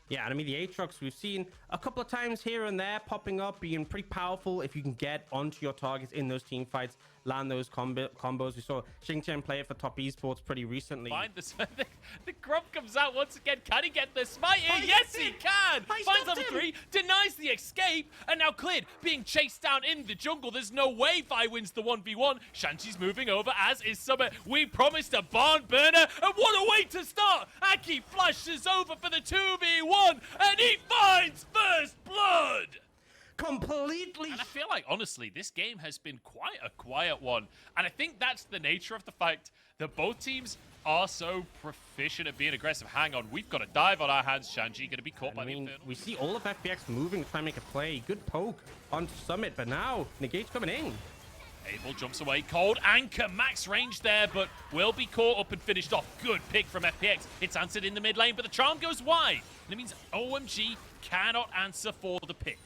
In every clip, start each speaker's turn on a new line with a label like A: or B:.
A: Yeah, and I mean, the Aatrox, we've seen a couple of times here and there popping up, being pretty powerful if you can get onto your targets in those team fights, land those combos. We saw Xingqian play it for top esports pretty recently.
B: Find this. The Grub comes out once again. Can he get the smite here? Yes, he can! Finds level 3, denies the escape, and now Clid being chased down in the jungle. There's no way Vi wins the 1v1. Shanji's moving over, as is Summit. We promised a barn burner, and what a way to start! Aki flashes over for the 2v1, and he finds first blood!
A: Completely.
B: And I feel like, honestly, this game has been quite a quiet one. And I think that's the nature of the fact that both teams are so proficient at being aggressive. Hang on, we've got a dive on our hands. Shanji going to be caught by the Infernal.
A: We see all of FPX moving to try and make a play. Good poke onto Summit, but now Negate's coming in.
B: Abel jumps away. Cold anchor, max range there, but will be caught up and finished off. Good pick from FPX. It's answered in the mid lane, but the charm goes wide. And it means OMG cannot answer for the pick.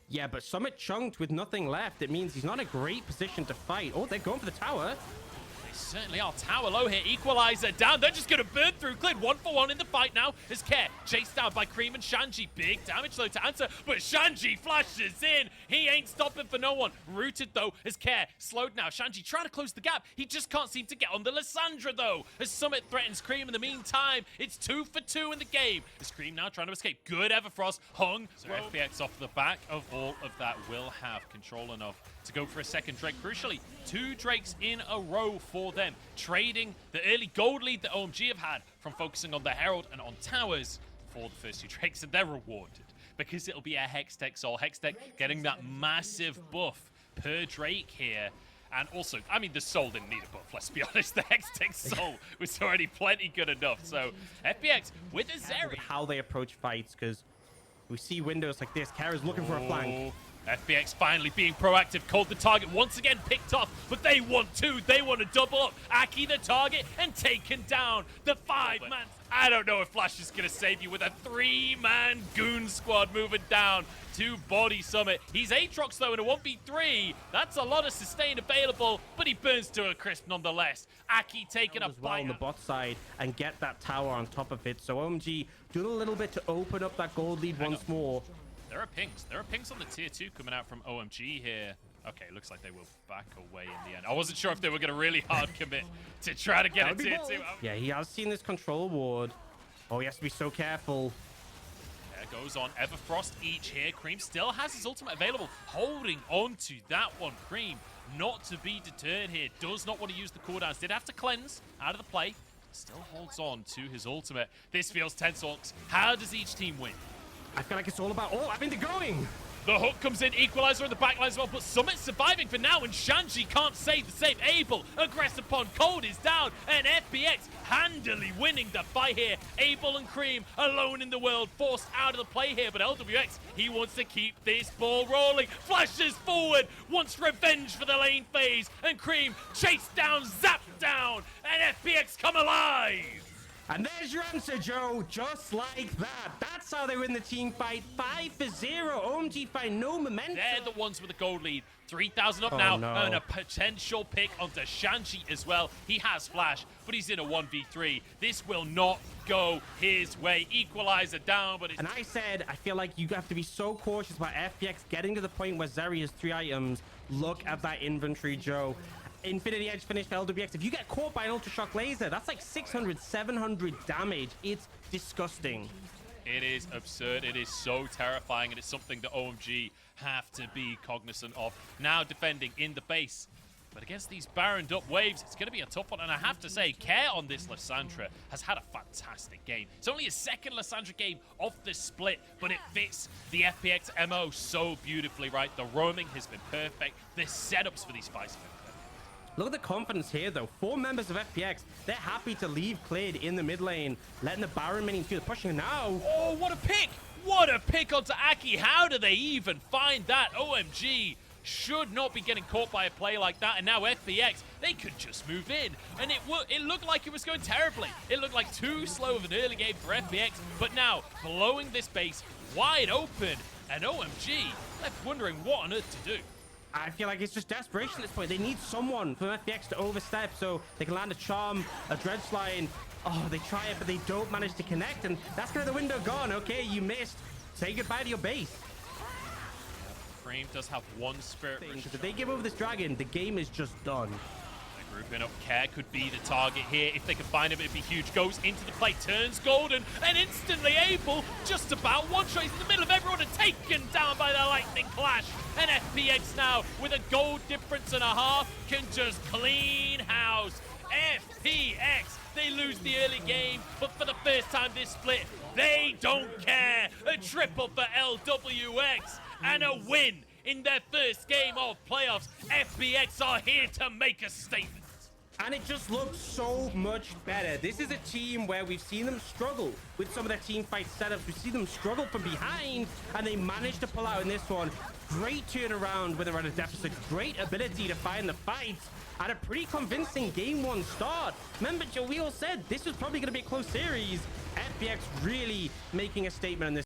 A: Yeah, but Summit chunked with nothing left. It means he's not in a great position to fight. Oh, they're going for the tower.
B: They certainly are. Tower low here. Equalizer down. They're just going to burn through Clid. 1-for-1 in the fight now. As Care chased down by Cream and Shanji. Big damage though to answer, but Shanji flashes in. He ain't stopping for no one. Rooted though as Care slowed now. Shanji trying to close the gap. He just can't seem to get on the Lissandra though. As Summit threatens Cream in the meantime. It's 2 for 2 in the game. As Cream now trying to escape. Good Everfrost. Hung. So FPX off the back of all of that will have control enough to go for a second Drake. Crucially, 2 Drakes in a row for them. Trading the early gold lead that OMG have had from focusing on the Herald and on towers for the first 2 Drakes. And they're rewarded because it'll be a Hextech Soul. Hextech getting that massive buff per Drake here. And also, I mean, the Soul didn't need a buff, let's be honest. The Hextech Soul was already plenty good enough. So FPX with a Zeri.
A: How they approach fights, because we see windows like this. Kara's looking for a flank.
B: FPX finally being proactive. Cold the target once again picked off, but they want to. They want to double up. Aki the target and taken down. The 5-man. I don't know if Flash is going to save you with a 3-man goon squad moving down to body Summit. He's Aatrox though in a 1v3. That's a lot of sustain available, but he burns to a crisp nonetheless. Aki taking a bite
A: on the bot side and get that tower on top of it. So OMG doing a little bit to open up that gold lead once more.
B: There are pings. There are pings on the tier 2 coming out from OMG here. Okay, looks like they will back away in the end. I wasn't sure if they were going to really hard commit to try to get a tier 2.
A: Yeah, he has seen this control ward. Oh, he has to be so careful.
B: There goes on. Everfrost each here. Cream still has his ultimate available. Holding on to that one. Cream not to be deterred here. Does not want to use the cooldowns. Did have to cleanse out of the play. Still holds on to his ultimate. This feels tense, Orcs. How does each team win?
A: I feel like it's all about... Oh, I think they're going!
B: The hook comes in, Equalizer in the backline as well, but Summit surviving for now, and Shanji can't save the save. Abel, aggressive upon Cold is down, and FPX handily winning the fight here. Abel and Cream alone in the world, forced out of the play here, but LWX, he wants to keep this ball rolling. Flashes forward, wants revenge for the lane phase, and Cream chased down, zapped down, and FPX come alive!
A: And there's your answer, Joe. Just like that. That's how they win the team fight. 5 for 0. OMG find no momentum.
B: They're the ones with the gold lead. 3,000 up now. No. And a potential pick onto Shanji as well. He has flash, but he's in a 1v3. This will not go his way. Equalizer down, but it's...
A: And I said, I feel like you have to be so cautious about FPX getting to the point where Zeri has 3 items. Look at that inventory, Joe. Infinity Edge finish for LWX. If you get caught by an Ultra Shock Laser, that's like 600, 700 damage. It's disgusting.
B: It is absurd. It is so terrifying, and it's something that OMG have to be cognizant of. Now defending in the base. But against these barrened up waves, it's going to be a tough one. And I have to say, Care on this Lissandra has had a fantastic game. It's only his second Lissandra game of the split, but it fits the FPX MO so beautifully, right? The roaming has been perfect. The setups for these fights have been perfect.
A: Look at the confidence here, though. 4 members of FPX, they're happy to leave Clid in the mid lane, letting the Baron minions do the pushing now.
B: Oh, what a pick! What a pick onto Aki. How do they even find that? OMG should not be getting caught by a play like that. And now FPX, they could just move in. And it looked like it was going terribly. It looked like too slow of an early game for FPX. But now, blowing this base wide open. And OMG left wondering what on earth to do.
A: I feel like it's just desperation at this point. They need someone from FPX to overstep so they can land a charm, a dredge line. Oh, they try it, but they don't manage to connect, and that's where the window gone. Okay, you missed. Say goodbye to your base.
B: Cream does have one spirit.
A: If they give over this dragon, the game is just done.
B: Grouping up, Care could be the target here. If they can find him, it'd be huge. Goes into the play, turns golden, and instantly able, just about one shot. He's in the middle of everyone and taken down by the lightning clash. And FPX now, with a gold difference and a half, can just clean house. FPX, they lose the early game, but for the first time this split, they don't care. A triple for LWX and a win in their first game of playoffs. FPX are here to make a statement.
A: And it just looks so much better. This is a team where we've seen them struggle with some of their team fight setups. We've seen them struggle from behind, and they managed to pull out in this one. Great turnaround when they're at a deficit. Great ability to find the fights, and a pretty convincing game one start. Remember, Joe, we all said this was probably going to be a close series. FPX really making a statement in this.